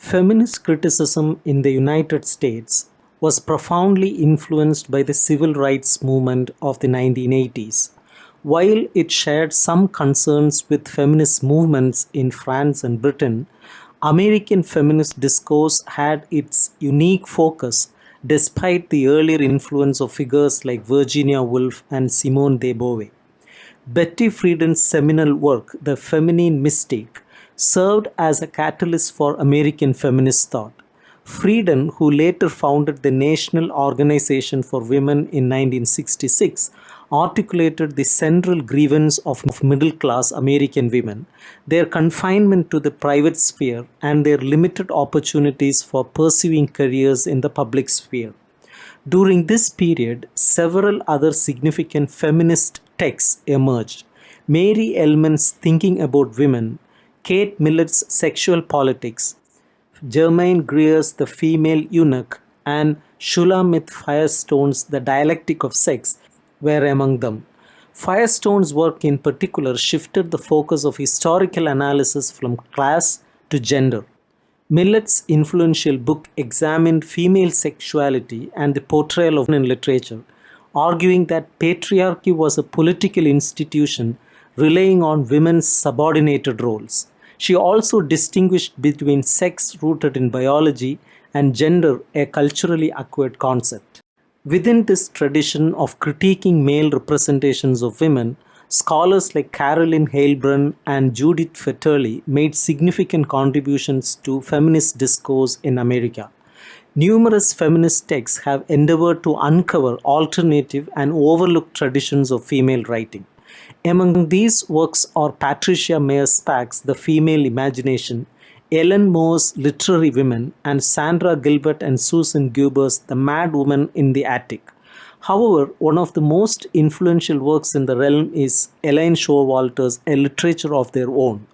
Feminist criticism in the United States was profoundly influenced by the civil rights movement of the 1980s. While it shared some concerns with feminist movements in France and Britain, American feminist discourse had its unique focus despite the earlier influence of figures like Virginia Woolf and Simone de Beauvoir. Betty Friedan's seminal work, The Feminine Mystique, served as a catalyst for American feminist thought. Friedan, who later founded the National Organization for Women in 1966, articulated the central grievance of middle-class American women, their confinement to the private sphere and their limited opportunities for pursuing careers in the public sphere. During this period, several other significant feminist texts emerged. Mary Ellman's Thinking About Women, Kate Millett's Sexual Politics, Germaine Greer's The Female Eunuch, and Shulamit Firestone's The Dialectic of Sex were among them. Firestone's work in particular shifted the focus of historical analysis from class to gender. Millett's influential book examined female sexuality and the portrayal of women in literature, arguing that patriarchy was a political institution relying on women's subordinated roles. She also distinguished between sex rooted in biology and gender, a culturally acquired concept. Within this tradition of critiquing male representations of women, scholars like Carolyn Heilbrunn and Judith Fetterly made significant contributions to feminist discourse in America. Numerous feminist texts have endeavored to uncover alternative and overlooked traditions of female writing. Among these works are Patricia Mayer Spack's The Female Imagination, Ellen Moore's Literary Women, and Sandra Gilbert and Susan Guber's The Mad Woman in the Attic. However, one of the most influential works in the realm is Elaine Showalter's A Literature of Their Own.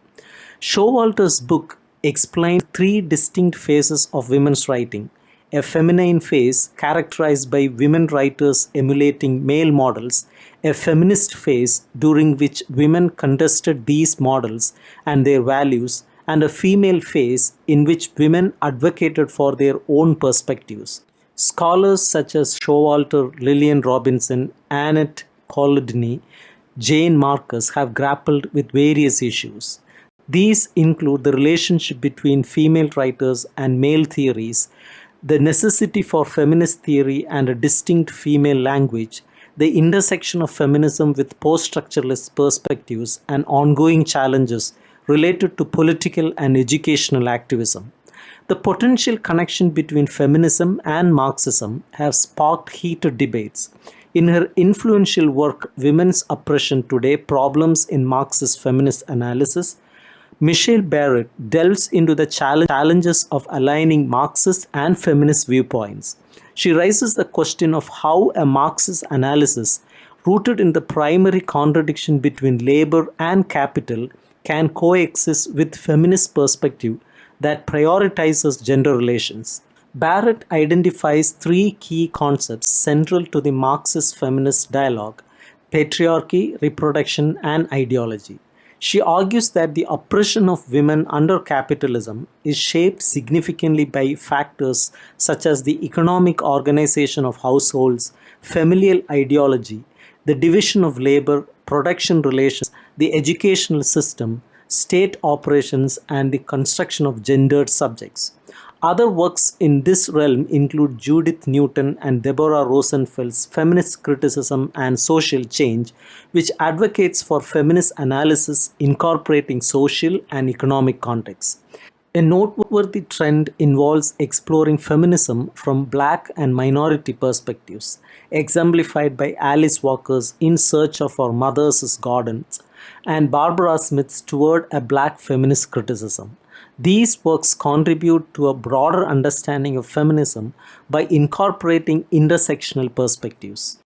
Showalter's book explains three distinct phases of women's writing: a feminine phase characterized by women writers emulating male models, a feminist phase during which women contested these models and their values, and a female phase in which women advocated for their own perspectives. Scholars such as Showalter, Lillian Robinson, Annette Colodny, Jane Marcus have grappled with various issues. These include the relationship between female writers and male theories, the necessity for feminist theory and a distinct female language, the intersection of feminism with post-structuralist perspectives, and ongoing challenges related to political and educational activism. The potential connection between feminism and Marxism have sparked heated debates. In her influential work, Women's Oppression Today: Problems in Marxist Feminist Analysis, Michelle Barrett delves into the challenges of aligning Marxist and feminist viewpoints. She raises the question of how a Marxist analysis, rooted in the primary contradiction between labor and capital, can coexist with feminist perspective that prioritizes gender relations. Barrett identifies three key concepts central to the Marxist feminist dialogue: patriarchy, reproduction, and ideology. She argues that the oppression of women under capitalism is shaped significantly by factors such as the economic organization of households, familial ideology, the division of labor, production relations, the educational system, state operations, and the construction of gendered subjects. Other works in this realm include Judith Newton and Deborah Rosenfeld's Feminist Criticism and Social Change, which advocates for feminist analysis incorporating social and economic contexts. A noteworthy trend involves exploring feminism from Black and minority perspectives, exemplified by Alice Walker's In Search of Our Mother's Gardens and Barbara Smith's Toward a Black Feminist Criticism. These works contribute to a broader understanding of feminism by incorporating intersectional perspectives.